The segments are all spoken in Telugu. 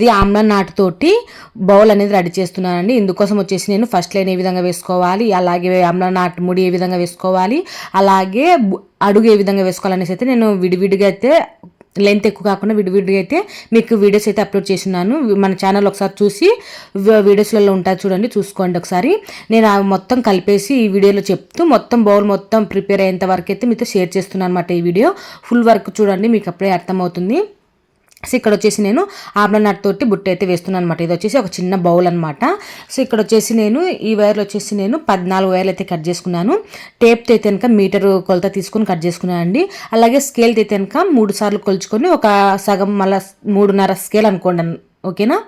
ఇది ఆమ్లా నాటుతోటి బౌల్ అనేది రెడీ చేస్తున్నానండి. ఇందుకోసం వచ్చేసి నేను ఫస్ట్ లైన్ ఏ విధంగా వేసుకోవాలి, అలాగే ఆమ్లా నాటు ముడి ఏ విధంగా వేసుకోవాలి, అలాగే అడుగు ఏ విధంగా వేసుకోవాలనేసి అయితే నేను విడివిడిగా అయితే లెంత్ ఎక్కువ కాకుండా విడివిడిగా అయితే మీకు వీడియోస్ అయితే అప్లోడ్ చేస్తున్నాను. మన ఛానల్ ఒకసారి చూసి వీడియోస్లలో ఉంటుంది చూడండి, చూసుకోండి ఒకసారి. నేను మొత్తం కలిపేసి ఈ వీడియోలో చెప్తూ మొత్తం బౌల్ మొత్తం ప్రిపేర్ అయ్యేంత వరకు అయితే మీతో షేర్ చేస్తున్నాను అనమాట. ఈ వీడియో ఫుల్ వర్క్ చూడండి, మీకు అప్పుడే అర్థమవుతుంది. సో ఇక్కడ వచ్చేసి నేను ఆమ్లా నట్ తోటి బుట్ట అయితే వేస్తున్నాను అనమాట. ఇది వచ్చేసి ఒక చిన్న బౌల్ అనమాట. సో ఇక్కడ వచ్చేసి నేను ఈ వైర్లు వచ్చేసి నేను 14 వైర్లు అయితే కట్ చేసుకున్నాను. టేప్ అయితే కనుక మీటర్ కొలత తీసుకొని కట్ చేసుకున్నాను అండి. అలాగే స్కేల్ అయితే కనుక 3 సార్లు కొలుచుకొని ఒక సగం మళ్ళీ 3.5 స్కేల్ అనుకోండి, ఓకేనా.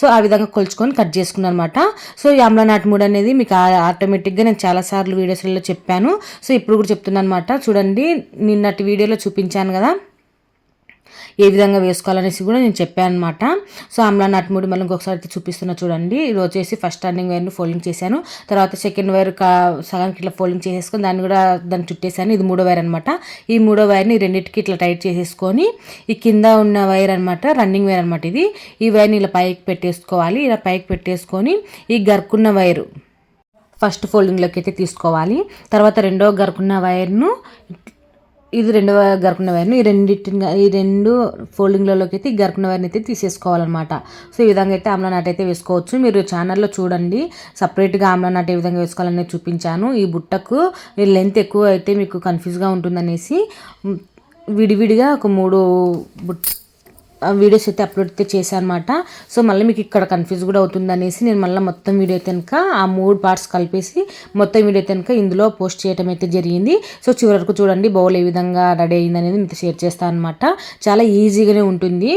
సో ఆ విధంగా కొలుచుకొని కట్ చేసుకున్నాను అనమాట. సో ఈ ఆమ్లా నాటు ముడి అనేది మీకు ఆటోమేటిక్గా నేను చాలాసార్లు వీడియోస్లలో చెప్పాను. సో ఇప్పుడు కూడా చెప్తున్నాను అనమాట. చూడండి, నిన్నటి వీడియోలో చూపించాను కదా ఏ విధంగా వేసుకోవాలనేసి కూడా నేను చెప్పాను అనమాట. సో ఆమ్లా నాటు ముడి మళ్ళీ ఇంకొకసారి అయితే చూపిస్తున్నా చూడండి. ఇది వచ్చేసి ఫస్ట్ టర్నింగ్ వైర్ను ఫోల్డింగ్ చేశాను. తర్వాత సెకండ్ వైర్ సగానికి ఇట్లా ఫోల్డింగ్ చేసేసుకొని దాన్ని చుట్టేసాను. ఇది 3వ వైర్ అనమాట. ఈ 3వ వైర్ని రెండింటికి ఇట్లా టైట్ చేసేసుకొని ఈ కింద ఉన్న వైర్ అనమాట రన్నింగ్ వైర్ అనమాట. ఈ వైర్ని ఇలా పైకి పెట్టేసుకోవాలి. ఇలా పైకి పెట్టేసుకొని ఈ గరుకున్న వైరు ఫస్ట్ ఫోల్డింగ్లోకి అయితే తీసుకోవాలి. తర్వాత రెండవ గరుకున్న వైర్ను ఇది రెండవ గరుకున్న వైర్ను ఈ రెండు ఫోల్డింగ్లలోకి అయితే ఈ గరుకున్న వైర్ని అయితే తీసేసుకోవాలన్నమాట. సో ఈ విధంగా అయితే ఆమ్లా నాట్ అయితే వేసుకోవచ్చు. మీరు ఛానల్లో చూడండి, సపరేట్గా ఆమ్లా నాట్ ఏ విధంగా వేసుకోవాలనేది చూపించాను. ఈ బుట్టకు లెంత్ ఎక్కువ అయితే మీకు కన్ఫ్యూజ్గా ఉంటుందనేసి విడివిడిగా ఒక 3 వీడియోస్ అయితే అప్లోడ్ అయితే చేశాను అనమాట. సో మళ్ళీ మీకు ఇక్కడ కన్ఫ్యూజ్ కూడా అవుతుంది అనేసి నేను మళ్ళీ మొత్తం వీడియో కనుక ఆ 3 పార్ట్స్ కలిపేసి మొత్తం వీడియో కనుక ఇందులో పోస్ట్ చేయడం అయితే జరిగింది. సో చివరి వరకు చూడండి బౌల్ ఏ విధంగా రెడీ అయింది అనేది మీకు షేర్ చేస్తాను అనమాట. చాలా ఈజీగానే ఉంటుంది.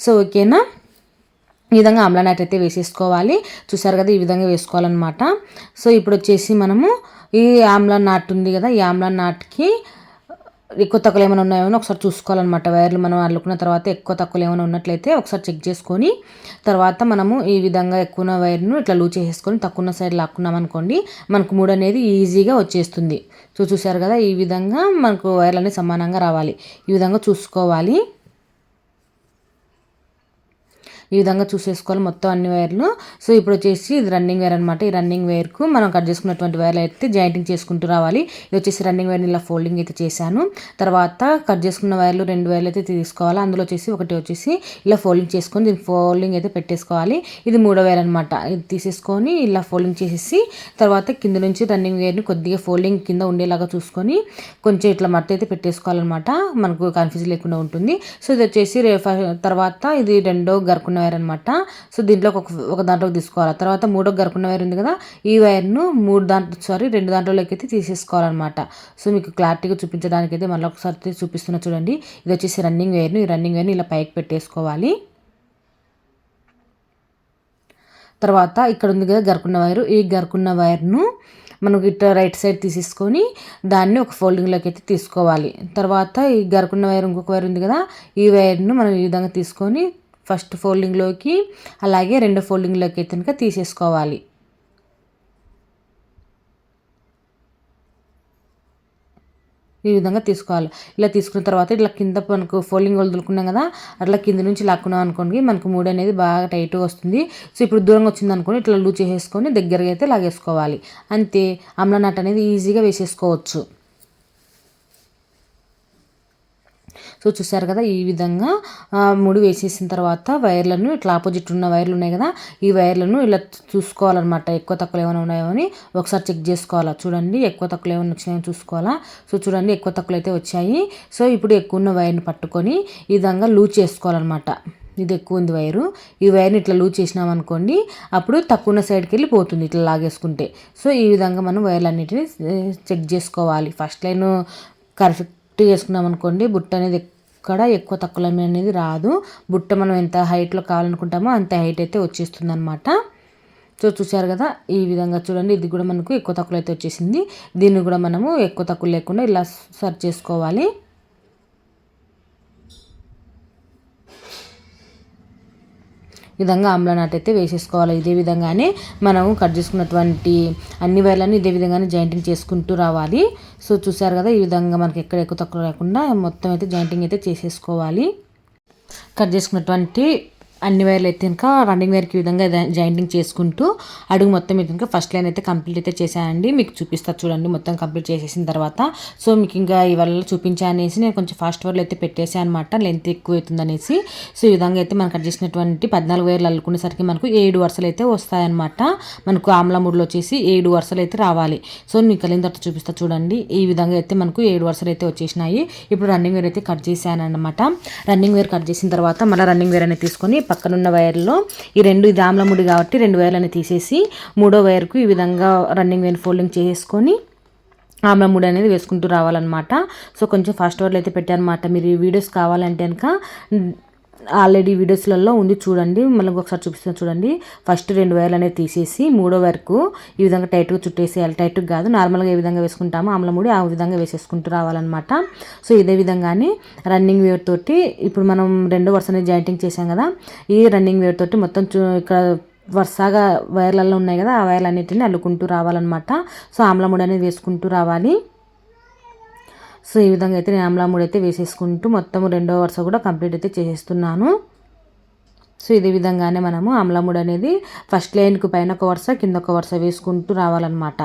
సో ఓకేనా, ఈ విధంగా ఆమ్లా నాట్ అయితే వేసేసుకోవాలి. చూసారు కదా, ఈ విధంగా వేసుకోవాలన్నమాట. సో ఇప్పుడు వచ్చేసి మనము ఈ ఆమ్లా నాట్ ఉంది కదా, ఈ ఆమ్లా నాట్కి ఎక్కువ తక్కువలు ఏమైనా ఉన్నాయో ఒకసారి చూసుకోవాలన్నమాట. వైర్లు మనం అల్లుకున్న తర్వాత ఎక్కువ తక్కువలు ఏమైనా ఉన్నట్లయితే ఒకసారి చెక్ చేసుకొని తర్వాత మనము ఈ విధంగా ఎక్కువ ఉన్న వైర్ను ఇట్లా లూజ్ చేసేసుకొని తక్కువ ఉన్న సైడ్ లాక్కున్నాం అనుకోండి, మనకు ముడి అనేది ఈజీగా వచ్చేస్తుంది. సో చూసారు కదా, ఈ విధంగా మనకు వైర్లు అనేవి సమానంగా రావాలి. ఈ విధంగా చూసుకోవాలి. ఈ విధంగా చూసేసుకోవాలి మొత్తం అన్ని వైర్లు. సో ఇప్పుడు వచ్చేసి ఇది రన్నింగ్ వైర్ అనమాట. ఈ రన్నింగ్ వైర్కు మనం కట్ చేసుకున్నటువంటి వైర్లు అయితే జాయింటింగ్ చేసుకుంటూ రావాలి. ఇది వచ్చేసి రన్నింగ్ వైర్ని ఇలా ఫోల్డింగ్ అయితే చేశాను. తర్వాత కట్ చేసుకున్న వైర్లు 2 వైర్లు అయితే తీసుకోవాలి. అందులో ఒకటి వచ్చేసి ఇలా ఫోల్డింగ్ చేసుకొని దీన్ని ఫోల్డింగ్ అయితే పెట్టేసుకోవాలి. ఇది 3వ వైర్ అనమాట. ఇది తీసేసుకొని ఇలా ఫోల్డింగ్ చేసేసి తర్వాత కింద నుంచి రన్నింగ్ వైర్ని కొద్దిగా ఫోల్డింగ్ కింద ఉండేలాగా చూసుకొని కొంచెం ఇట్లా మట్టి అయితే పెట్టేసుకోవాలన్నమాట, మనకు కన్ఫ్యూజ్ లేకుండా ఉంటుంది. సో ఇది వచ్చేసి తర్వాత ఇది 2వ గరుకున్న వైర్ అనమాట. సో దీంట్లో ఒక దాంట్లోకి తీసుకోవాలి. తర్వాత 3వ గరుకున్న వైర్ ఉంది కదా, ఈ వైర్ను 2 దాంట్లోకి అయితే తీసేసుకోవాలన్నమాట. సో మీకు క్లారిటీగా చూపించడానికి అయితే మళ్ళీ ఒకసారి చూపిస్తున్నా చూడండి. ఇది వచ్చేసి రన్నింగ్ వైర్ను, ఈ రన్నింగ్ వైర్ని ఇలా పైకి పెట్టేసుకోవాలి. తర్వాత ఇక్కడ ఉంది కదా గరుకున్న వైరు, ఈ గరుకున్న వైర్ను మనకు ఇట్లా రైట్ సైడ్ తీసేసుకొని దాన్ని ఒక ఫోల్డింగ్లోకి అయితే తీసుకోవాలి. తర్వాత ఈ గరుకున్న వైర్ ఇంకొక వైర్ ఉంది కదా, ఈ వైర్ను మనం ఈ విధంగా తీసుకొని ఫస్ట్ ఫోల్డింగ్లోకి అలాగే 2వ ఫోల్డింగ్లోకి అయితే కనుక తీసేసుకోవాలి. ఈ విధంగా తీసుకోవాలి. ఇలా తీసుకున్న తర్వాత ఇట్లా కింద మనకు ఫోల్డింగ్ వదులుకున్నాం కదా, అట్లా కింద నుంచి లాక్కున్నాం అనుకోండి, మనకు ముడి అనేది బాగా టైట్గా వస్తుంది. సో ఇప్పుడు దూరంగా వచ్చింది అనుకోండి, ఇట్లా లూజ్ చేసేసుకొని దగ్గరగా అయితే లాగేసుకోవాలి. అంతే, ఆమ్లా నాట్ అనేది ఈజీగా వేసేసుకోవచ్చు. సో చూసారు కదా, ఈ విధంగా ముడి వేసేసిన తర్వాత వైర్లను ఇట్లా ఆపోజిట్ ఉన్న వైర్లు ఉన్నాయి కదా, ఈ వైర్లను ఇలా చూసుకోవాలన్నమాట. ఎక్కువ తక్కువ ఏమైనా ఉన్నాయో అని ఒకసారి చెక్ చేసుకోవాలా. చూడండి, ఎక్కువ తక్కువ ఏమైనా వచ్చినాయో చూసుకోవాలా. సో చూడండి, ఎక్కువ తక్కువలు అయితే వచ్చాయి. సో ఇప్పుడు ఎక్కువ ఉన్న వైర్ని పట్టుకొని ఈ విధంగా లూజ్ చేసుకోవాలన్నమాట. ఇది ఎక్కువ ఉంది వైరు, ఈ వైర్ని ఇట్లా లూజ్ చేసినాం అనుకోండి, అప్పుడు తక్కువ ఉన్న సైడ్కి వెళ్ళి పోతుంది ఇట్లా లాగేసుకుంటే. సో ఈ విధంగా మనం వైర్లన్నిటిని చెక్ చేసుకోవాలి. ఫస్ట్ లైన్ కరెక్ట్ చేసుకున్నాం అనుకోండి, బుట్ట అనేది ఎక్కడ ఎక్కువ తక్కువ అనేది రాదు. బుట్ట మనం ఎంత హైట్లో కావాలనుకుంటామో అంత హైట్ అయితే వచ్చేస్తుంది అనమాట. సో చూసారు కదా, ఈ విధంగా చూడండి, ఇది కూడా మనకు ఎక్కువ తక్కువ అయితే వచ్చేసింది. దీన్ని కూడా మనము ఎక్కువ తక్కువ లేకుండా ఇలా సర్చ్ చేసుకోవాలి. ఈ విధంగా ఆమ్లా నాట్ అయితే వేసేసుకోవాలి. ఇదే విధంగానే మనం కట్ చేసుకున్నటువంటి అన్ని వైర్లను ఇదే విధంగానే జాయింటింగ్ చేసుకుంటూ రావాలి. సో చూసారు కదా, ఈ విధంగా మనకి ఎక్కడ ఎక్కువ తక్కువ లేకుండా మొత్తం అయితే జాయింటింగ్ అయితే చేసేసుకోవాలి. కట్ చేసుకున్నటువంటి అన్ని వైర్లు అయితే ఇంకా రన్నింగ్ వైర్కి ఈ విధంగా జాయింటింగ్ చేసుకుంటూ అడుగు మొత్తం అయితే ఇంకా ఫస్ట్ లైన్ అయితే కంప్లీట్ అయితే చేశానండి. మీకు చూపిస్తా చూడండి మొత్తం కంప్లీట్ చేసేసిన తర్వాత. సో మీకు ఇంకా ఇవాళ చూపించా అనేసి నేను కొంచెం ఫాస్ట్ వర్డ్లో అయితే పెట్టేసాను అనమాట, లెంత్ ఎక్కువ అవుతుంది అనేసి. సో ఈ విధంగా అయితే మనకు కట్ చేసినటువంటి 14 వైర్లు అల్లుకునేసరికి మనకు 7 వరుసలు అయితే వస్తాయన్నమాట. మనకు ఆమ్లా మూడులో వచ్చేసి 7 వరుసలు అయితే రావాలి. సో మీకు కలిగిన తర్వాత చూపిస్తా చూడండి. ఈ విధంగా అయితే మనకు 7 వరుసలు అయితే వచ్చేసినాయి. ఇప్పుడు రన్నింగ్ వేర్ అయితే కట్ చేశాను అనమాట. రన్నింగ్ వేర్ కట్ చేసిన తర్వాత మళ్ళీ రన్నింగ్ వేర్ అనేది తీసుకొని పక్కనున్న వైర్లో ఈ రెండు, ఇది ఆమ్ల ముడి కాబట్టి 2 వైర్లని తీసేసి 3వ వైర్కు ఈ విధంగా రన్నింగ్ వేర్ ఫోల్డింగ్ చేసుకొని ఆమ్ల ముడి అనేది వేసుకుంటూ రావాలన్నమాట. సో కొంచెం ఫాస్ట్ వర్డ్లో అయితే పెట్టానమాట. మీరు ఈ వీడియోస్ కావాలంటే కనుక ఆల్రెడీ వీడియోస్లలో ఉంది చూడండి, మళ్ళీ ఒకసారి చూపిస్తాను చూడండి. ఫస్ట్ 2 వైర్లు అనేది తీసేసి 3వ వరకు ఈ విధంగా టైట్గా చుట్టేసేయాలి. టైట్గా కాదు, నార్మల్గా ఏ విధంగా వేసుకుంటామో ఆమ్ల ముడి ఆ విధంగా వేసేసుకుంటూ రావాలన్నమాట. సో ఇదే విధంగానే రన్నింగ్ వేర్ తోటి ఇప్పుడు మనం 2వ వరుస అనేది జాయింటింగ్ చేసాం కదా, ఈ రన్నింగ్ వేర్ తోటి మొత్తం ఇక్కడ వరుసగా వైర్లలో ఉన్నాయి కదా, ఆ వైర్లు అన్నిటిని అల్లుకుంటూ రావాలన్నమాట. సో ఆమ్ల ముడి అనేది వేసుకుంటూ రావాలి. సో ఈ విధంగా అయితే నేను ఆమ్లా మూడు అయితే వేసేసుకుంటూ మొత్తం 2వ వరుస కూడా కంప్లీట్ అయితే చేసేస్తున్నాను. సో ఇదే విధంగానే మనము ఆమ్లా మూడు అనేది ఫస్ట్ లైన్కు పైన ఒక వరుస కింద ఒక వరుస వేసుకుంటూ రావాలన్నమాట.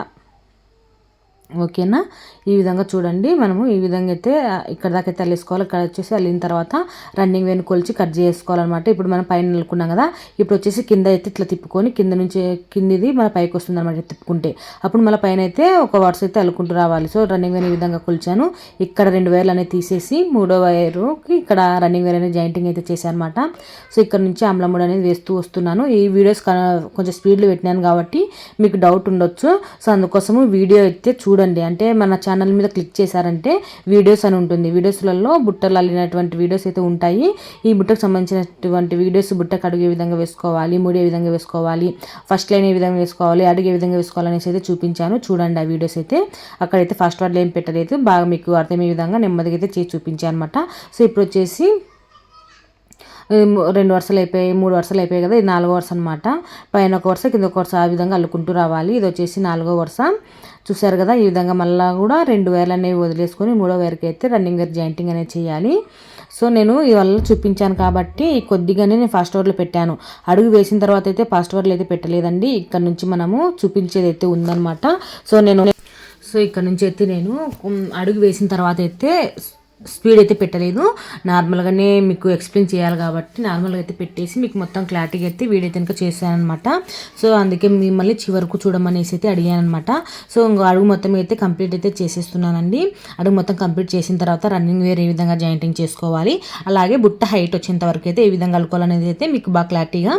ఓకేనా, ఈ విధంగా చూడండి. మనము ఈ విధంగా అయితే ఇక్కడ దాకా అయితే అల్లేసుకోవాలి. ఇక్కడ వచ్చేసి అల్లిన తర్వాత రన్నింగ్ వేని కొలిచి కట్ చేసుకోవాలన్నమాట. ఇప్పుడు మనం పైన అల్లుకున్నాం కదా, ఇప్పుడు వచ్చేసి కింద అయితే ఇట్లా తిప్పుకొని కింద నుంచి కిందిది మన పైకి వస్తుంది అనమాట తిప్పుకుంటే. అప్పుడు మన పైన అయితే ఒక వరుస అయితే అల్లుకుంటూ రావాలి. సో రన్నింగ్ వేని ఈ విధంగా కొలిచాను. ఇక్కడ 2 వైర్లు అనేది తీసేసి 3వ వైరుకి ఇక్కడ రన్నింగ్ వేర్ అనేది జాయింటింగ్ అయితే చేశాను అనమాట. సో ఇక్కడ నుంచి ఆమ్ల మూడు అనేది వేస్తూ వస్తున్నాను. ఈ వీడియోస్ కొంచెం స్పీడ్లో పెట్టినాను కాబట్టి మీకు డౌట్ ఉండొచ్చు. సో అందుకోసము వీడియో అయితే చూడండి. అంటే మన ఛానల్ మీద క్లిక్ చేశారంటే వీడియోస్ అని ఉంటుంది. వీడియోస్లలో బుట్టలు అల్లినటువంటి వీడియోస్ అయితే ఉంటాయి. ఈ బుట్టకు సంబంధించినటువంటి వీడియోస్, బుట్టకు అడుగు ఏ విధంగా వేసుకోవాలి, ముడి ఏ విధంగా వేసుకోవాలి, ఫస్ట్ లైన్ ఏ విధంగా వేసుకోవాలి, అడుగు ఏ విధంగా వేసుకోవాలి అనేసి అయితే చూపించాను. చూడండి ఆ వీడియోస్ అయితే. అక్కడైతే ఫస్ట్ వర్డ్ లైన్ పెట్టలేదు, బాగా మీకు అర్థమయ్యే విధంగా నెమ్మదిగా అయితే చేసి చూపించాను అనమాట. సో ఇప్పుడు వచ్చేసి 2 వరుసలు అయిపోయాయి, 3 వరుసలు అయిపోయాయి కదా, ఇది 4వ వరుస అనమాట. పైన ఒక వరుస కింద ఒక వరుస ఆ విధంగా అల్లుకుంటూ రావాలి. ఇది వచ్చేసి 4వ వరుస. చూసారు కదా, ఈ విధంగా మళ్ళీ కూడా 2 వైర్లు అనేవి వదిలేసుకొని 3వ వైర్కి అయితే రన్నింగ్ వేర్ జాయింటింగ్ అనేది చేయాలి. సో నేను ఇవాళ చూపించాను కాబట్టి కొద్దిగానే నేను ఫాస్ట్ వర్డ్లో పెట్టాను. అడుగు వేసిన తర్వాత అయితే ఫాస్ట్ వర్డ్లు అయితే పెట్టలేదండి. ఇక్కడ నుంచి మనము చూపించేది అయితే ఉందన్నమాట. సో ఇక్కడ నుంచి అయితే నేను అడుగు వేసిన తర్వాత అయితే స్పీడ్ అయితే పెట్టలేదు, నార్మల్గానే మీకు ఎక్స్ప్లెయిన్ చేయాలి కాబట్టి నార్మల్గా అయితే పెట్టేసి మీకు మొత్తం క్లారిటీగా అయితే వీడియో అయితే ఇంకా చేశాను అనమాట. సో అందుకే మిమ్మల్ని చివరకు చూడమనేసి అయితే అడిగాను అనమాట. సో ఇంకో అడుగు మొత్తం అయితే కంప్లీట్ అయితే చేసేస్తున్నానండి. అడుగు మొత్తం కంప్లీట్ చేసిన తర్వాత రన్నింగ్ వేర్ ఏ విధంగా జాయింటింగ్ చేసుకోవాలి, అలాగే బుట్ట హైట్ వచ్చేంత వరకు అయితే ఏ విధంగా అల్లుకోవాలనేది అయితే మీకు బాగా క్లారిటీగా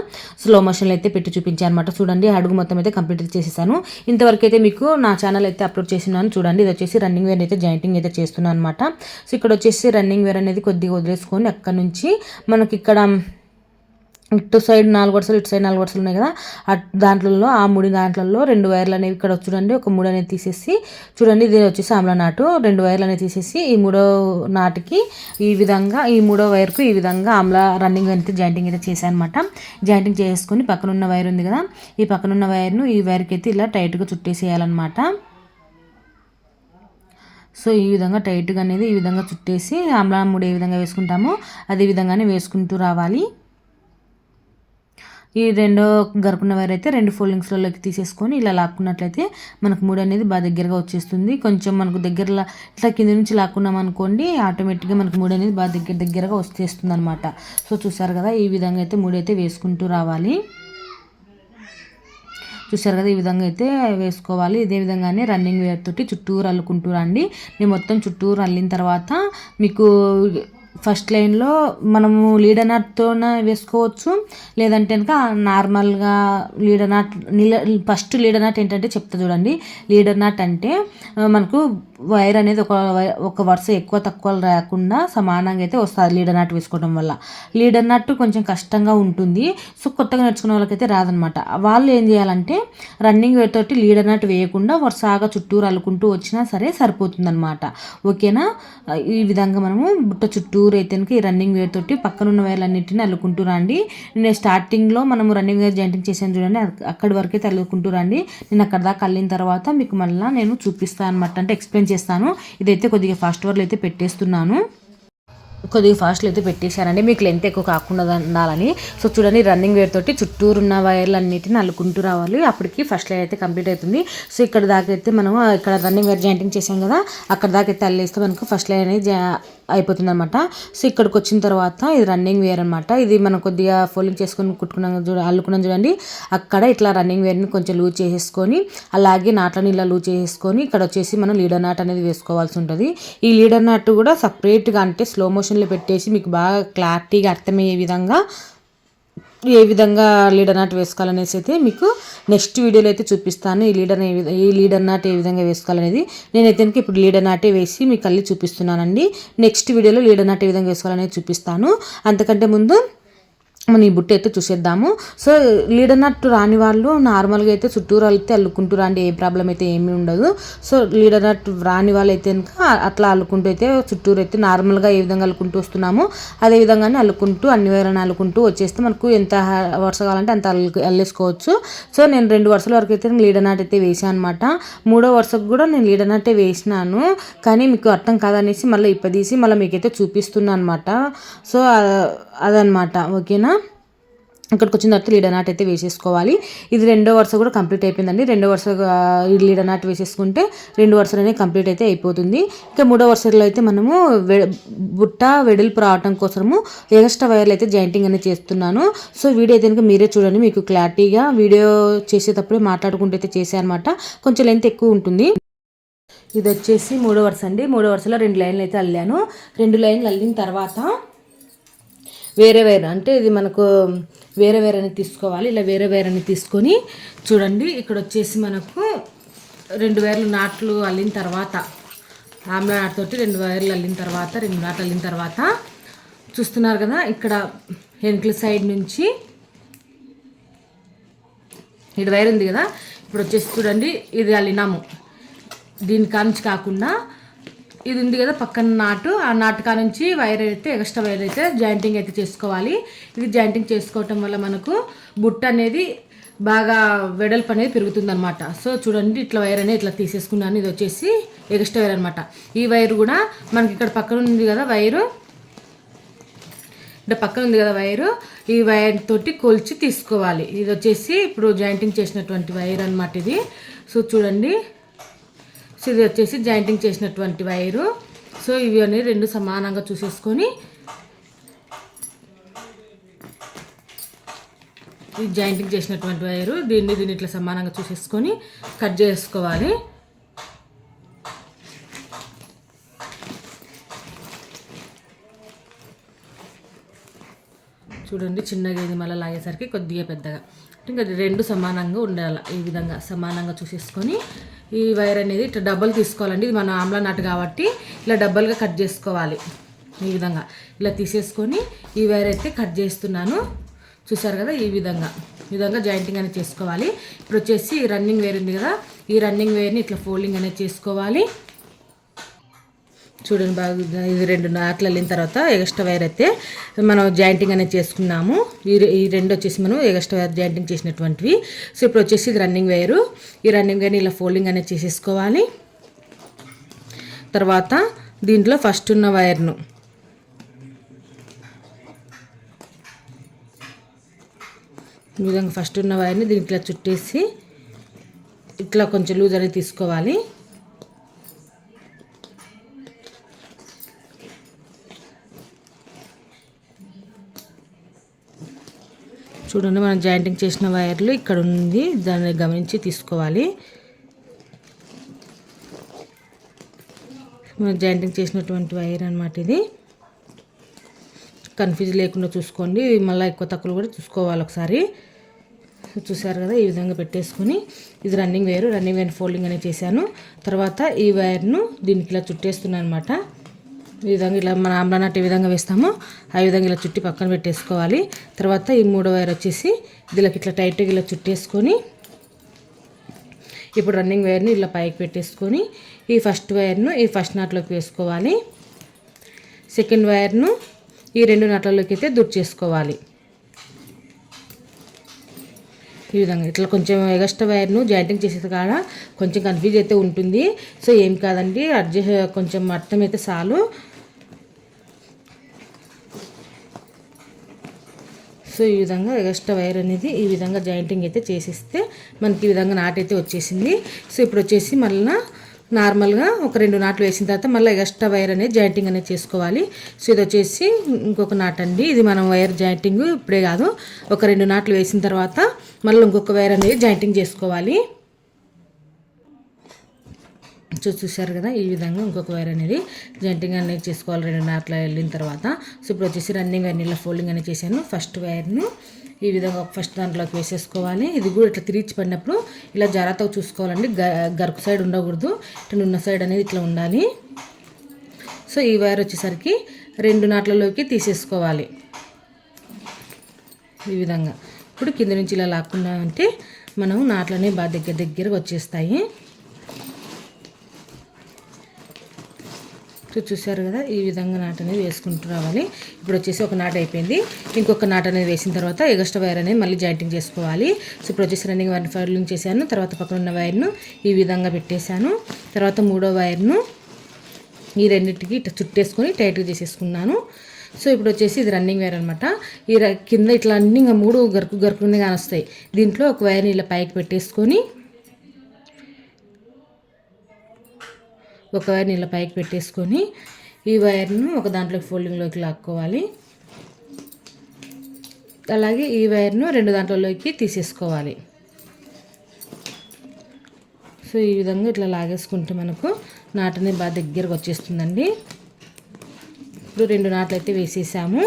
స్లో మోషన్లో అయితే పెట్టి చూపించాను అనమాట. చూడండి, అడుగు మొత్తం అయితే కంప్లీట్ అయితే చేసేసాను. ఇంతవరకు అయితే మీకు నా ఛానల్ అయితే అప్లోడ్ చేసినాను. చూడండి, ఇది వచ్చేసి రన్నింగ్ వేర్ అయితే జాయింటింగ్ అయితే చేస్తున్నాను అనమాట. సో ఇక్కడ వచ్చేసి రన్నింగ్ వేర్ అనేది కొద్దిగా వదిలేసుకొని అక్కడ నుంచి మనకి ఇక్కడ ఇటు సైడ్ 4 వరుసలు, ఇటు సైడ్ 4 వరుసలు ఉన్నాయి కదా, దాంట్లో ఆ 3 దాంట్లలో 2 వైర్లు అనేవి ఇక్కడ చూడండి, ఒక 3 అనేది తీసేసి చూడండి, ఇది వచ్చేసి ఆమ్ల నాటు 2 వైర్లు అనేది తీసేసి ఈ 3వ నాటుకి ఈ విధంగా, ఈ 3వ వైర్కు ఈ విధంగా ఆమ్ల రన్నింగ్ అయితే జాయింటింగ్ అయితే చేశాను అనమాట. జాయింటింగ్ చేసుకొని పక్కనున్న వైర్ ఉంది కదా, ఈ పక్కనున్న వైర్ను ఈ వైర్కి అయితే ఇలా టైట్గా చుట్టేసేయాలన్నమాట. సో ఈ విధంగా టైట్గా అనేది ఈ విధంగా చుట్టేసి ఆమ్లా ముడి ఏ విధంగా వేసుకుంటామో అదే విధంగానే వేసుకుంటూ రావాలి. ఈ 2వ గరుకున్న వైర్ అయితే 2 ఫోల్డింగ్స్లోకి తీసేసుకొని ఇలా లాక్కున్నట్లయితే మనకు ముడి అనేది బాగా దగ్గరగా వచ్చేస్తుంది. కొంచెం మనకు దగ్గరలో ఇట్లా కింద నుంచి లాక్కున్నాం అనుకోండి, ఆటోమేటిక్గా మనకు ముడి అనేది బాగా దగ్గరగా వచ్చేస్తుంది అనమాట. సో చూసారు కదా, ఈ విధంగా అయితే ముడి అయితే వేసుకుంటూ రావాలి. చూసారు కదా, ఈ విధంగా అయితే వేసుకోవాలి. ఇదే విధంగానే రన్నింగ్ వేర్ తోటి చుట్టూరు అల్లుకుంటూ రండి. నేను మొత్తం చుట్టూరు అల్లిన తర్వాత మీకు ఫస్ట్ లైన్లో మనము లీడర్ నాట్తో వేసుకోవచ్చు, లేదంటే కనుక నార్మల్గా ఫస్ట్ లీడర్ నాట్ ఏంటంటే చెప్తా చూడండి. లీడర్ నాట్ అంటే మనకు వైర్ అనేది ఒక వరుస ఎక్కువ తక్కువ రాకుండా సమానంగా అయితే వస్తుంది లీడర్ నాట్ వేసుకోవడం వల్ల. లీడర్ నాట్ కొంచెం కష్టంగా ఉంటుంది. సో కొత్తగా నేర్చుకునే వాళ్ళకైతే రాదనమాట. వాళ్ళు ఏం చేయాలంటే రన్నింగ్ వేర్ తోటి లీడర్ నాట్ వేయకుండా వరుసగా చుట్టూరు అల్లుకుంటూ వచ్చినా సరే సరిపోతుంది అనమాట. ఓకేనా, ఈ విధంగా మనము బుట్ట చుట్టూరు అయితే ఈ రన్నింగ్ వేర్ తోటి పక్కనున్న వైర్లన్నింటినీ అల్లుకుంటూ రండి. నేను స్టార్టింగ్లో మనము రన్నింగ్ వేర్ జాయింటింగ్ చేసాను చూడండి, అక్కడి వరకు అయితే అల్లుకుంటూ రండి. నేను అక్కడ దాకా అల్లిన తర్వాత మీకు మళ్ళీ నేను చూపిస్తాను అనమాట, అంటే ఎక్స్ప్లెయిన్ చేస్తాను. ఇదైతే కొద్దిగా ఫాస్ట్ వర్డ్లో అయితే పెట్టేస్తున్నాను. కొద్దిగా ఫాస్ట్లో అయితే పెట్టేశానండి, మీకు లెంత్ ఎక్కువ కాకుండా ఉండాలని. సో చూడండి, రన్నింగ్ వేర్ తోటి చుట్టూరు ఉన్న వైర్లు అన్నిటిని అల్లుకుంటూ రావాలి. అప్పటికి ఫస్ట్ లైన్ అయితే కంప్లీట్ అవుతుంది. సో ఇక్కడ దాకా అయితే మనం ఇక్కడ రన్నింగ్ వేర్ జాయింటింగ్ చేసాం కదా, అక్కడ దాకా అయితే అల్లేస్తే మనకు ఫస్ట్ లైన్ అనేది అయిపోతుంది అనమాట. సో ఇక్కడికి వచ్చిన తర్వాత ఇది రన్నింగ్ వేర్ అనమాట. ఇది మనం కొద్దిగా ఫోల్డింగ్ చేసుకొని కుట్టుకున్నాం అల్లుకున్నాం చూడండి, అక్కడ ఇట్లా రన్నింగ్ వేర్ని కొంచెం లూజ్ చేసేసుకొని అలాగే నాట్లని ఇలా లూజ్ చేసేసుకొని ఇక్కడ వచ్చేసి మనం లీడర్ నాట్ అనేది వేసుకోవాల్సి ఉంటుంది. ఈ లీడర్ నాట్ కూడా సపరేట్గా అంటే స్లో మోషన్లో పెట్టేసి మీకు బాగా క్లారిటీగా అర్థమయ్యే విధంగా ఏ విధంగా లీడర్ నాట్ వేసుకోవాలనేసి అయితే మీకు నెక్స్ట్ వీడియోలో అయితే చూపిస్తాను. ఈ లీడర్ నాట్ ఏ విధంగా వేసుకోవాలనేది నేనైతే ఇప్పుడు లీడర్ నాటే వేసి మీకు అల్లి చూపిస్తున్నానండి. నెక్స్ట్ వీడియోలో లీడర్ నాట్ ఏ విధంగా వేసుకోవాలనేది చూపిస్తాను. అంతకంటే ముందు మనం ఈ బుట్ట అయితే చూసేద్దాము. సో లీడర్ నట్ రాని వాళ్ళు నార్మల్గా అయితే చుట్టూరు అయితే అల్లుకుంటూ రాండి, ఏ ప్రాబ్లం అయితే ఏమీ ఉండదు. సో లీడర్ నట్ రాని వాళ్ళు అయితే కనుక అట్లా అల్లుకుంటూ అయితే చుట్టూరు అయితే నార్మల్గా ఏ విధంగా అల్లుకుంటూ వస్తున్నామో అదే విధంగానే అల్లుకుంటూ అన్ని వేరని అల్లుకుంటూ వచ్చేస్తే మనకు ఎంత వరుస కావాలంటే అంత అల్లేసుకోవచ్చు. సో నేను 2 వరుసల వరకు అయితే లీడర్ నాట్ అయితే వేసాను అనమాట. 3వ వరుసకు కూడా నేను లీడర్ నాటే వేసినాను, కానీ మీకు అర్థం కాదనేసి మళ్ళీ ఇప్పదీసి మళ్ళీ మీకైతే చూపిస్తున్నాను అనమాట. సో అదనమాట, ఓకేనా. ఇక్కడికి వచ్చిన తర్వాత లీడర్ నాట్ అయితే వేసేసుకోవాలి. ఇది 2వ వరుస కూడా కంప్లీట్ అయిపోయిందండి. 2వ వరుస లీడర్ నాట్ వేసేసుకుంటే 2 వరుసలనే కంప్లీట్ అయితే అయిపోతుంది. ఇంకా 3వ వరుసలో అయితే మనము బుట్ట వెడల్పు రావడం కోసము ఎక్స్ట్రా వైర్లు అయితే జాయింటింగ్ అనేది చేస్తున్నాను. సో వీడియో అయితే కనుక మీరే చూడండి, మీకు క్లారిటీగా వీడియో చేసేటప్పుడే మాట్లాడుకుంటూ అయితే చేశానమాట. కొంచెం లెంత్ ఎక్కువ ఉంటుంది. ఇది వచ్చేసి 3వ వరుస అండి. 3వ వరుసలో 2 లైన్లు అయితే అల్లాను. 2 లైన్లు అల్లిన తర్వాత వేరే వైర్ అంటే ఇది మనకు వేరే వైర్ అనేది తీసుకోవాలి. ఇలా వేరే వైర్ అనేది తీసుకొని చూడండి, ఇక్కడ వచ్చేసి మనకు 2 వైర్లు నాట్లు అల్లిన తర్వాత ఆమ్లా నాటుతోటి 2 వైర్లు అల్లిన తర్వాత 2 నాట్లు అల్లిన తర్వాత చూస్తున్నారు కదా, ఇక్కడ వెనకల సైడ్ నుంచి ఇది వైర్ ఉంది కదా, ఇప్పుడు వచ్చేసి చూడండి ఇది అల్లినాము. దీని కానుంచి కాకుండా ఇది ఉంది కదా పక్కన నాటు, ఆ నాటు కా నుంచి వైర్ అయితే ఎక్స్ట్రా వైర్ అయితే జాయింటింగ్ అయితే చేసుకోవాలి. ఇది జాయింటింగ్ చేసుకోవటం వల్ల మనకు బుట్ట అనేది బాగా వెడల్పు అనేది పెరుగుతుంది అనమాట. సో చూడండి, ఇట్లా వైర్ అనేది ఇట్లా తీసేసుకున్నాను. ఇది వచ్చేసి ఎక్స్ట్రా వైర్ అనమాట. ఈ వైర్ కూడా మనకి ఇక్కడ పక్కన ఉంది కదా వైరు, ఇక్కడ పక్కన ఉంది కదా వైరు, ఈ వైర్ తోటి కొలిచి తీసుకోవాలి. ఇది వచ్చేసి ఇప్పుడు జాయింటింగ్ చేసినటువంటి వైర్ అనమాట ఇది. సో చూడండి, సో ఇది వచ్చేసి జాయింటింగ్ చేసినటువంటి వైరు. సో ఇవి అనేది 2 సమానంగా చూసేసుకొని ఈ జాయింటింగ్ చేసినటువంటి వైరు దీన్ని ఇట్లా సమానంగా చూసేసుకొని కట్ చేసుకోవాలి. చూడండి, చిన్నగా ఇది మళ్ళీ లాగేసరికి కొద్దిగా పెద్దగా, ఇంకా 2 సమానంగా ఉండాలి. ఈ విధంగా సమానంగా చూసేసుకొని ఈ వైర్ అనేది ఇట్లా డబ్బల్ తీసుకోవాలండి. ఇది మన ఆమ్లా నాటు కాబట్టి ఇలా డబ్బల్గా కట్ చేసుకోవాలి. ఈ విధంగా ఇలా తీసేసుకొని ఈ వైర్ అయితే కట్ చేస్తున్నాను. చూసారు కదా, ఈ విధంగా జాయింటింగ్ అనేది చేసుకోవాలి. ఇప్పుడు వచ్చేసి రన్నింగ్ వేర్ ఉంది కదా, ఈ రన్నింగ్ వేర్ని ఇట్లా ఫోల్డింగ్ అనేది చేసుకోవాలి. చూడండి బాగా, ఇది 2 నాట్లు వెళ్ళిన తర్వాత ఎక్స్ట్రా వైర్ అయితే మనం జాయింటింగ్ అనేది చేసుకున్నాము. ఈ 2 వచ్చేసి మనం ఎక్స్ట్రా వైర్ జాయింటింగ్ చేసినటువంటివి. సో ఇప్పుడు వచ్చేసి ఇది రన్నింగ్ వైరు, ఈ రన్నింగ్ వైర్ని ఇలా ఫోల్డింగ్ అనేది చేసేసుకోవాలి. తర్వాత దీంట్లో ఫస్ట్ ఉన్న వైర్ను ఈ విధంగా ఫస్ట్ ఉన్న వైర్ని దీంట్లో చుట్టేసి ఇట్లా కొంచెం లూజ్ అనేది తీసుకోవాలి. చూడండి, మనం జాయింటింగ్ చేసిన వైర్లు ఇక్కడ ఉంది, దాన్ని గమనించి తీసుకోవాలి. మనం జాయింటింగ్ చేసినటువంటి వైర్ అనమాట ఇది. కన్ఫ్యూజ్ లేకుండా చూసుకోండి, మళ్ళీ ఎక్కువ తక్కువ కూడా చూసుకోవాలి ఒకసారి. చూసారు కదా, ఈ విధంగా పెట్టేసుకొని ఇది రన్నింగ్ వైర్ ఫోల్డింగ్ అనేది చేశాను. తర్వాత ఈ వైర్ను దీనికి ఇలా చుట్టేస్తున్నాను అనమాట. ఈ విధంగా ఇలా మన ఆమ్లా నాట్ ఏ విధంగా వేస్తామో ఆ విధంగా ఇలా చుట్టి పక్కన పెట్టేసుకోవాలి. తర్వాత ఈ 3వ వైర్ వచ్చేసి దీనికి ఇట్లా టైట్గా ఇలా చుట్టేసుకొని ఇప్పుడు రన్నింగ్ వైర్ని ఇలా పైకి పెట్టేసుకొని ఈ ఫస్ట్ వైర్ను ఈ ఫస్ట్ నాట్లోకి వేసుకోవాలి. సెకండ్ వైర్ను ఈ 2 నాట్లలోకి అయితే దుట్ చేసుకోవాలి. ఈ విధంగా ఇట్లా కొంచెం ఎగస్ట్రా వైర్ను జాయింటింగ్ చేసేది కాడ కొంచెం కన్ఫ్యూజ్ అయితే ఉంటుంది. సో ఏం కాదండి, అడ్జస్ట్ కొంచెం అర్థం అయితే చాలు. ఈ విధంగా ఎక్స్ట్రా వైర్ అనేది ఈ విధంగా జాయింటింగ్ అయితే చేసిస్తే మనకి ఈ విధంగా నాటైతే వచ్చేసింది. సో ఇప్పుడు వచ్చేసి మళ్ళీ నార్మల్గా ఒక 2 నాట్లు వేసిన తర్వాత మళ్ళీ ఎక్స్ట్రా వైర్ అనేది జాయింటింగ్ అనేది చేసుకోవాలి. సో ఇది వచ్చేసి ఇంకొక నాట్ అండి. ఇది మనం వైర్ జాయింటింగ్ ఇప్పుడే కాదు, ఒక 2 నాట్లు వేసిన తర్వాత మళ్ళీ ఇంకొక వైర్ అనేది జాయింటింగ్ చేసుకోవాలి. చూసారు కదా, ఈ విధంగా ఇంకొక వైర్ అనేది జాయింటింగ్ అనేది చేసుకోవాలి 2 నాట్లు వెళ్ళిన తర్వాత. సో ఇప్పుడు వచ్చేసి రన్నింగ్ వైర్ ఇలా ఫోల్డింగ్ అనేది చేశాను. ఫస్ట్ వైర్ను ఈ విధంగా ఫస్ట్ దాంట్లోకి వేసేసుకోవాలి. ఇది కూడా ఇట్లా తిరిగి పడినప్పుడు ఇలా జాగ్రత్తగా చూసుకోవాలండి, గరుకు సైడ్ ఉండకూడదు, ఇట్లా ఉన్న సైడ్ అనేది ఇట్లా ఉండాలి. సో ఈ వైర్ వచ్చేసరికి 2 నాట్లలోకి తీసేసుకోవాలి ఈ విధంగా. ఇప్పుడు కింద నుంచి ఇలా లాక్కున్నా అంటే మనం నాట్లనే బాగా దగ్గరగా వచ్చేస్తాయి. చూసారు కదా, ఈ విధంగా నాట్ అనేది వేసుకుంటూ రావాలి. ఇప్పుడు వచ్చేసి ఒక నాట్ అయిపోయింది. ఇంకొక నాట్ అనేది వేసిన తర్వాత ఎగస్ట్రా వైర్ అనేది మళ్ళీ జాయింటింగ్ చేసుకోవాలి. సో ఇప్పుడు వచ్చేసి రన్నింగ్ వైర్ ఫోల్డింగ్ చేశాను. తర్వాత పక్కన ఉన్న వైర్ను ఈ విధంగా పెట్టేశాను. తర్వాత 3వ వైర్ను ఈ రెండింటికి ఇట్లా చుట్టేసుకొని టైట్గా చేసేసుకున్నాను. సో ఇప్పుడు వచ్చేసి ఇది రన్నింగ్ వైర్ అనమాట. ఈ కింద ఇట్లా అన్ని ఇంకా 3 గరుకునే కానొస్తాయి. దీంట్లో ఒక వైర్ని ఇలా పైకి పెట్టేసుకొని ఒక వైర్ని ఇలా పైకి పెట్టేసుకొని ఈ వైర్ను ఒక దాంట్లోకి ఫోల్డింగ్లోకి లాక్కోవాలి. అలాగే ఈ వైర్ను 2 దాంట్లోకి తీసేసుకోవాలి. సో ఈ విధంగా ఇట్లా లాగేసుకుంటే మనకు నాట్ అనేది బాగా దగ్గరకు వచ్చేస్తుందండి. ఇప్పుడు 2 నాట్లు అయితే వేసేసాము.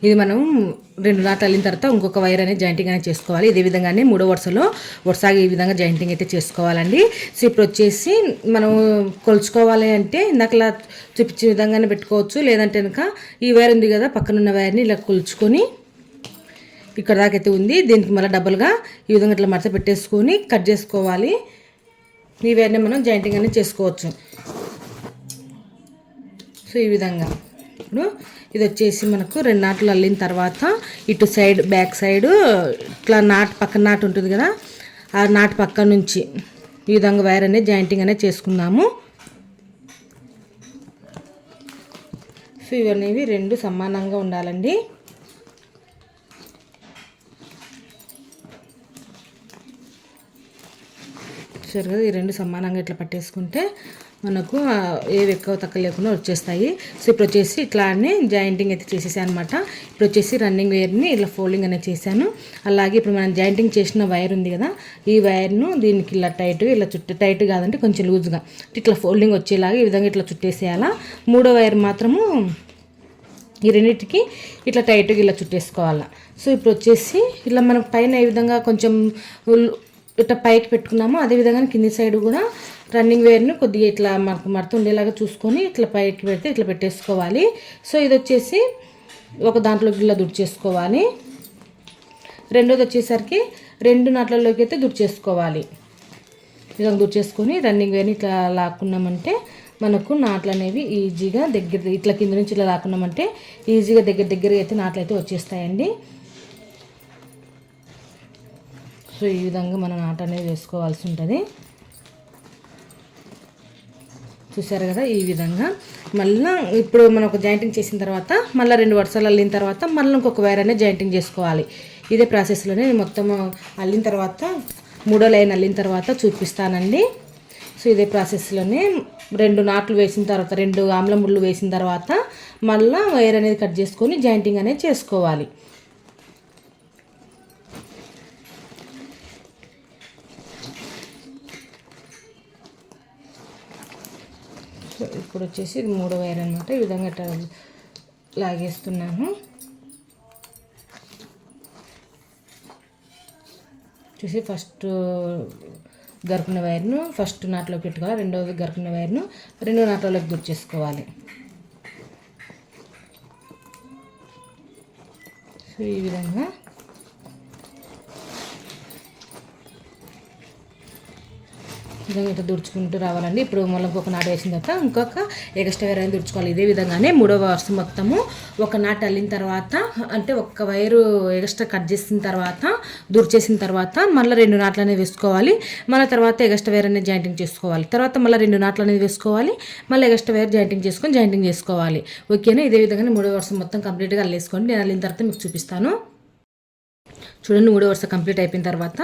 ఇది మనం 2 నాట్లు వెళ్ళిన తర్వాత ఇంకొక వైర్ అనేది జాయింటింగ్ అనేది చేసుకోవాలి. ఇదే విధంగానే 3వ వరుసగా ఈ విధంగా జాయింటింగ్ అయితే చేసుకోవాలండి. సో ఇప్పుడు వచ్చేసి మనం కొలుచుకోవాలి అంటే ఇందాకలా చూపించే విధంగానే పెట్టుకోవచ్చు. లేదంటే కనుక ఈ వైర్ ఉంది కదా, పక్కనున్న వైర్ని ఇలా కొలుచుకొని ఇక్కడ దాకా అయితే ఉంది, దీనికి మళ్ళీ డబుల్గా ఈ విధంగా ఇట్లా మడత పెట్టేసుకొని కట్ చేసుకోవాలి. ఈ వైర్ని మనం జాయింటింగ్ అనేది చేసుకోవచ్చు. సో ఈ విధంగా ఇప్పుడు ఇది వచ్చేసి మనకు 2 నాట్లు అల్లిన తర్వాత ఇటు సైడ్ బ్యాక్ సైడ్ ఇట్లా పక్కన నాటు ఉంటుంది కదా, ఆ నాటు పక్క నుంచి ఈ విధంగా వైర్ అనేది జాయింటింగ్ అనేది చేసుకుందాము. సో ఇవన్నీ 2 సమానంగా ఉండాలండి. సరే కదా, ఈ 2 సమానంగా ఇట్లా పట్టేసుకుంటే మనకు ఏవి ఎక్కువ తక్కువ లేకుండా వచ్చేస్తాయి. సో ఇప్పుడు వచ్చేసి ఇట్లా అన్నీ జాయింటింగ్ అయితే చేసేసాను అనమాట. ఇప్పుడు వచ్చేసి రన్నింగ్ వైర్ని ఇలా ఫోల్డింగ్ అనేది చేశాను. అలాగే ఇప్పుడు మనం జాయింటింగ్ చేసిన వైర్ ఉంది కదా, ఈ వైర్ను దీనికి ఇలా ఇలా టైట్ కాదంటే కొంచెం లూజ్గా ఇట్లా ఫోల్డింగ్ వచ్చేలాగా ఈ విధంగా ఇట్లా చుట్టేసేయాలా. 3వ వైర్ మాత్రము ఈ రెండింటికి ఇట్లా టైట్గా ఇలా చుట్టేసుకోవాలా. సో ఇప్పుడు వచ్చేసి ఇట్లా మనం పైన ఏ విధంగా కొంచెం ఇట్లా పైకి పెట్టుకున్నామో అదేవిధంగా కింది సైడ్ కూడా రన్నింగ్ వైర్ను కొద్దిగా ఇట్లా మనకు మడత ఉండేలాగా చూసుకొని ఇట్లా పైకి పెడితే ఇట్లా పెట్టేసుకోవాలి. సో ఇది వచ్చేసి ఒక దాంట్లోకి ఇలా దుడిచేసుకోవాలి. రెండోది వచ్చేసరికి 2 నాట్లలోకి అయితే దుడిచేసుకోవాలి. ఇలా దుడిచేసుకొని రన్నింగ్ వైర్ని ఇట్లా లాక్కున్నామంటే మనకు నాట్లు అనేవి ఈజీగా ఇట్లా కింద నుంచి ఇట్లా లాక్కున్నామంటే ఈజీగా దగ్గర అయితే నాట్లు అయితే వచ్చేస్తాయండి. సో ఈ విధంగా మనం నాట్ అనేది వేసుకోవాల్సి ఉంటుంది. చూసారు కదా, ఈ విధంగా మళ్ళీ ఇప్పుడు మనం ఒక జాయింటింగ్ చేసిన తర్వాత మళ్ళీ 2 వరుసలు అల్లిన తర్వాత మళ్ళీ ఇంకొక వైర్ అనేది జాయింటింగ్ చేసుకోవాలి. ఇదే ప్రాసెస్లోనే మొత్తం అల్లిన తర్వాత 3వ లైన్ అల్లిన తర్వాత చూపిస్తానండి. సో ఇదే ప్రాసెస్లోనే 2 నాట్లు వేసిన తర్వాత 2 ఆమ్ల ముళ్ళు వేసిన తర్వాత మళ్ళీ వైర్ అనేది కట్ చేసుకొని జాయింటింగ్ అనేది చేసుకోవాలి. ఇప్పుడు వచ్చేసి ఇది 3వ వైర్ అనమాట. ఈ విధంగా ఇట్లా లాగేస్తున్నాను. చూసి ఫస్ట్ గరుకున్న వైర్ను ఫస్ట్ నాట్లోకి పెట్టుకోవాలి. రెండవది గరుకున్న వైర్ను 2 నాట్లలోకి గుర్చేసుకోవాలి. సో ఈ విధంగా విధంగా ఇట్లా దుడుచుకుంటూ రావాలండి. ఇప్పుడు మళ్ళీ ఒక నాటు వేసిన తర్వాత ఇంకొక ఎక్స్ట్రా వైర్ అనేది దుడుచుకోవాలి. ఇదే విధంగానే 3వ వరుస మొత్తము ఒక నాటు అల్లిన తర్వాత, అంటే ఒక వైరు ఎక్స్ట్రా కట్ చేసిన తర్వాత దుడిచేసిన తర్వాత మళ్ళీ 2 నాట్లు అనేది వేసుకోవాలి. మళ్ళీ తర్వాత ఎక్స్ట్రా వైర్ అనేది జాయింటింగ్ చేసుకోవాలి. తర్వాత మళ్ళీ 2 నాట్లు అనేది వేసుకోవాలి. మళ్ళీ ఎక్స్ట్రా వైర్ జాయింటింగ్ చేసుకోవాలి. ఓకేనా. ఇదే విధంగా 3వ వరుస మొత్తం కంప్లీట్గా అల్లేసుకోండి. నేను అల్లిన తర్వాత మీకు చూపిస్తాను. చూడండి, 3వ వరుస కంప్లీట్ అయిపోయిన తర్వాత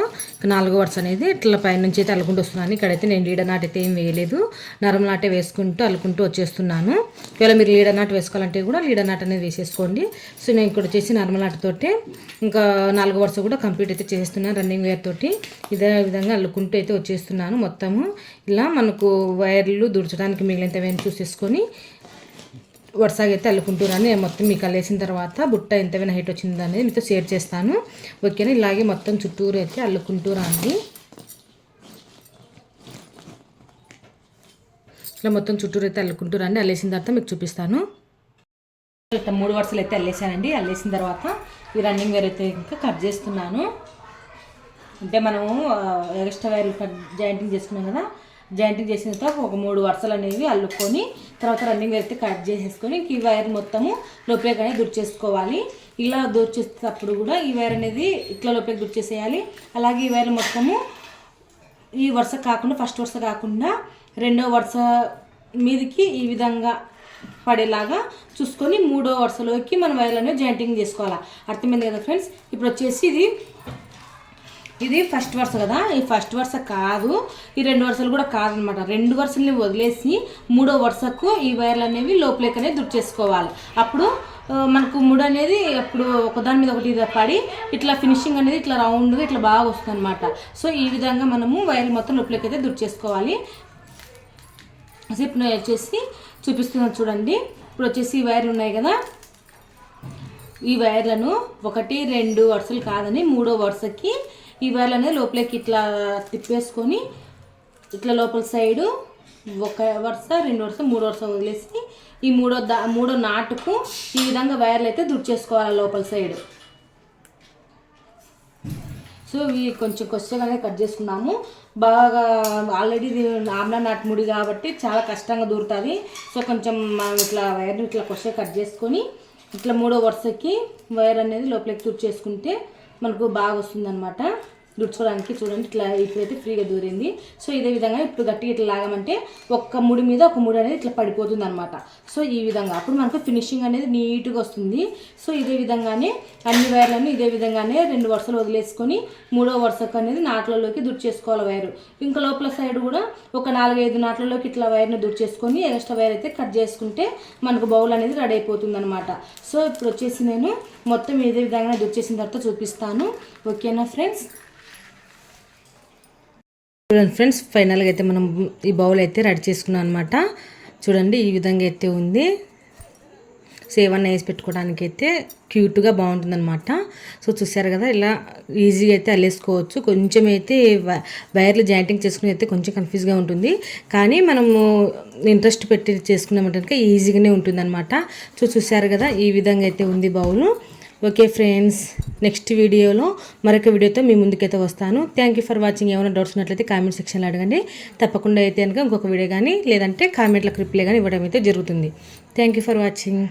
4వ వరుస అనేది ఇట్లా పైనుంచి అయితే అల్లుకుంటూ వస్తున్నాను. ఇక్కడైతే నేను లీడ నాట్ అయితే ఏం వేయలేదు, నార్మల్ నాటే వేసుకుంటూ అల్లుకుంటూ వచ్చేస్తున్నాను. ఒకవేళ మీరు లీడ నాట్ వేసుకోవాలంటే కూడా లీడ నాట్ అనేది వేసేసుకోండి. సో నేను ఇక్కడ వచ్చేసి నార్మల్ నాటుతోటి ఇంకా 4వ వరుస కూడా కంప్లీట్ అయితే చేస్తున్నాను రన్నింగ్ వైర్ తోటి. ఇదే విధంగా అల్లుకుంటూ అయితే వచ్చేస్తున్నాను. మొత్తము ఇలా మనకు వైర్లు దుడ్చడానికి మిగిలినంతవన్నీ చూసేసుకొని వరుసగా అయితే అల్లుకుంటున్నాను. నేను మొత్తం మీకు అల్లేసిన తర్వాత బుట్ట ఎంతైనా హైట్ వచ్చింది అనేది మీతో షేర్ చేస్తాను. ఓకేనా. ఇలాగే మొత్తం చుట్టూరు అయితే అల్లుకుంటూ రండి. ఇలా మొత్తం చుట్టూరు అయితే అల్లుకుంటూ రండి. అల్లేసిన తర్వాత మీకు చూపిస్తాను. ఇట్లా 3 వరుసలు అయితే అల్లేసానండి. అల్లేసిన తర్వాత ఈ రన్నింగ్ వైర్ అయితే ఇంకా కట్ చేస్తున్నాను. అంటే మనము ఎక్స్ట్రా వైర్ జాయింటింగ్ చేసుకున్నాం కదా, జాయింటింగ్ చేసిన తర్వాత ఒక 3 వరుసలు అనేవి అల్లుకొని తర్వాత రన్నింగ్ వైర్ అయితే కట్ చేసేసుకొని ఈ వైర్ మొత్తము లోపలికి అనేది దుడిచేసుకోవాలి. ఇలా దుడిచేసేటప్పుడు కూడా ఈ వైర్ అనేది ఇట్లా లోపలికి దుడిచేసేయాలి. అలాగే ఈ వైర్ మొత్తము ఈ వరుస కాకుండా, ఫస్ట్ వరుస కాకుండా 2వ వరుస మీదకి ఈ విధంగా పడేలాగా చూసుకొని 3వ వరుసలోకి మనం వైర్లు అనేవి జాయింటింగ్ చేసుకోవాలి. అర్థమైంది కదా ఫ్రెండ్స్. ఇప్పుడు వచ్చేసి ఇది ఫస్ట్ వరుస కదా, ఈ ఫస్ట్ వరుస కాదు, ఈ 2 వరుసలు కూడా కాదనమాట. 2 వరుసలని వదిలేసి 3వ వరుసకు ఈ వైర్లు అనేవి లోపలికి అనేది దుడిచేసుకోవాలి. అప్పుడు మనకు ముడి అనేది అప్పుడు ఒకదాని మీద ఒకటి పడి ఇట్లా ఫినిషింగ్ అనేది ఇట్లా రౌండ్గా ఇట్లా బాగా వస్తుంది అనమాట. సో ఈ విధంగా మనము వైర్లు మొత్తం లోపలికి అయితే దుడిచేసుకోవాలి. సో ఇప్పుడు నేను వచ్చేసి చూపిస్తున్నాను చూడండి. ఇప్పుడు వచ్చేసి ఈ వైర్లు ఉన్నాయి కదా, ఈ వైర్లను 1, 2 వరుసలు కాదని 3వ వరుసకి ఈ వైర్లు అనేది లోపలికి ఇట్లా తిప్పేసుకొని ఇట్లా లోపల సైడు 1 వరుస, 2 వరుస, 3 వరుస వదిలేసి ఈ మూడో నాటుకు ఈ విధంగా వైర్లు అయితే దుడిచేసుకోవాలి లోపల సైడు. సో ఇవి కొంచెం కొద్దిగానే కట్ చేసుకున్నాము. బాగా ఆల్రెడీ ఇది ఆమ్లా నాటు ముడి కాబట్టి చాలా కష్టంగా దూరుతుంది. సో కొంచెం మనం ఇట్లా వైర్ని ఇట్లా కొద్దిగా కట్ చేసుకొని ఇట్లా 3వ వరుసకి వైర్ అనేది లోపలికి దుడిచేసుకుంటే మనకు బాగా వస్తుందన్నమాట. దుడుచుకోవడానికి చూడండి ఇట్లా ఇప్పుడైతే ఫ్రీగా దూరింది. సో ఇదే విధంగా ఇప్పుడు గట్టిగా ఇట్లా లాగమంటే ఒక్క ముడి మీద ఒక ముడి అనేది ఇట్లా పడిపోతుంది అనమాట. సో ఈ విధంగా అప్పుడు మనకు ఫినిషింగ్ అనేది నీట్గా వస్తుంది. సో ఇదే విధంగానే అన్ని వైర్లను ఇదే విధంగానే 2 వరుసలు వదిలేసుకొని 3వ వరుసకు అనేది నాట్లలోకి దుడిచేసుకోవాలి వైరు. ఇంకా లోపల సైడ్ కూడా ఒక 4-5 నాట్లలోకి ఇట్లా వైర్ని దుడిచేసుకొని ఎక్స్ట్రా వైర్ అయితే కట్ చేసుకుంటే మనకు బౌల్ అనేది రెడీ అయిపోతుంది అనమాట. సో ఇప్పుడు వచ్చేసి నేను మొత్తం ఇదే విధంగా దుడిచేసిన తర్వాత చూపిస్తాను. ఓకేనా ఫ్రెండ్స్. చూడండి ఫ్రెండ్స్, ఫైనల్గా అయితే మనం ఈ బౌల్ అయితే రెడీ చేసుకున్నాం అనమాట. చూడండి ఈ విధంగా అయితే ఉంది. సేవన్న వేసి పెట్టుకోవడానికి అయితే క్యూట్గా బాగుంటుందన్నమాట. సో చూసారు కదా, ఇలా ఈజీగా అయితే అల్లేసుకోవచ్చు. కొంచెం అయితే వైర్లు జాయింటింగ్ చేసుకుని అయితే కొంచెం కన్ఫ్యూజ్గా ఉంటుంది, కానీ మనము ఇంట్రెస్ట్ పెట్టి చేసుకున్నామంటే ఈజీగానే ఉంటుందన్నమాట. సో చూసారు కదా, ఈ విధంగా అయితే ఉంది బౌలు. ఓకే ఫ్రెండ్స్, నెక్స్ట్ వీడియోలో మరొక వీడియోతో మీ ముందుకైతే వస్తాను. Thank you for watching. ఏమైనా డౌట్స్ ఉన్నట్లయితే కామెంట్ సెక్షన్లో అడగండి. తప్పకుండా అయితే కనుక ఇంకొక వీడియో కానీ లేదంటే కామెంట్లకు రిప్లై కానీ ఇవ్వడం అయితే జరుగుతుంది. Thank you for watching.